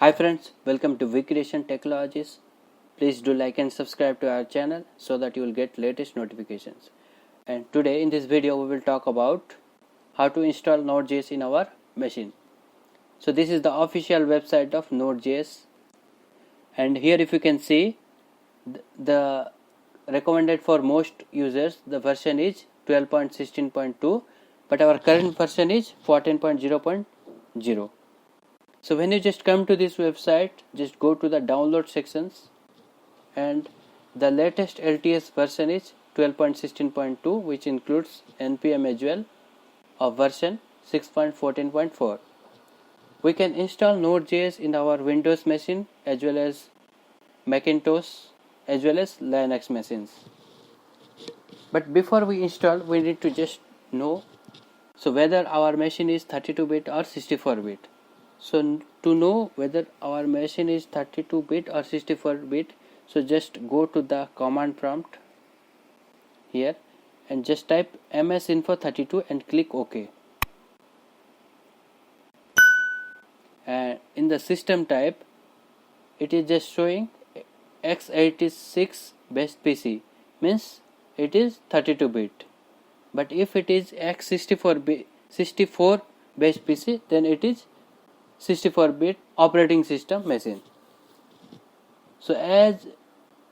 Hi friends, welcome to Recreation Technologies. Please do like and subscribe to our channel so that you will get latest notifications. And today in this video we will talk about how to install Node.js in our machine. So this is the official website of Node.js, and here if you can see the recommended for most users the version is 12.16.2, but our current version is 14.0.0. So when you just come to this website, just go to the download sections, and the latest LTS version is 12.16.2, which includes npm as well of version 6.14.4. We can install Node.js in our Windows machine as well as Macintosh as well as Linux machines. But before we install, we need to just know whether our machine is 32-bit or 64-bit. So to know whether our machine is 32-bit or 64-bit, so just go to the command prompt here and just type msinfo32 and click OK. And in the system type, it is just showing x86 based PC, means it is 32-bit. But if it is x64 based PC, then it is 64-bit operating system machine. So as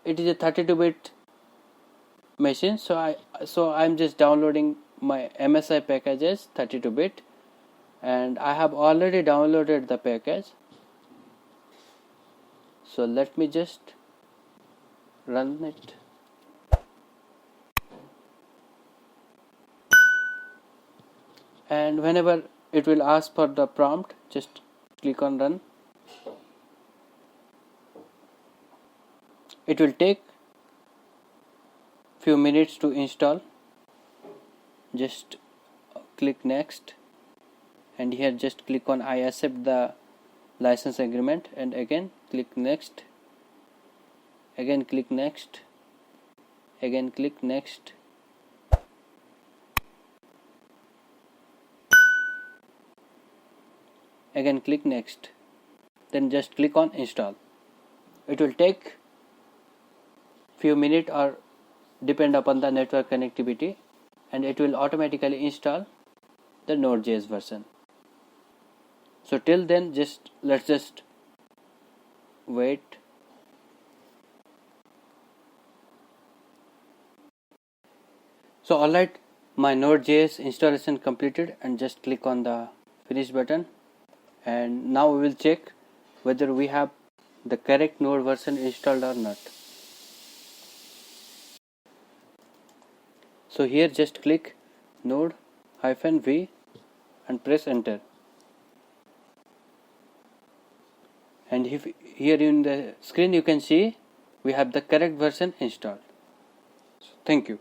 it is a 32-bit machine, so I'm just downloading my MSI package as 32-bit, and I have already downloaded the package. So let me just run it. And whenever it will ask for the prompt, just click on run. It will take few minutes to install. Just click next, and here just click on I accept the license agreement, and again click next, again click next, again click next. Again click next, then just click on install. It will take few minutes or depend upon the network connectivity, and it will automatically install the Node.js version. So till then, let's just wait. So alright, my Node.js installation completed, and just click on the finish button. And now we will check whether we have the correct Node version installed or not. So here just click Node-V and press enter. And here in the screen you can see we have the correct version installed. So thank you.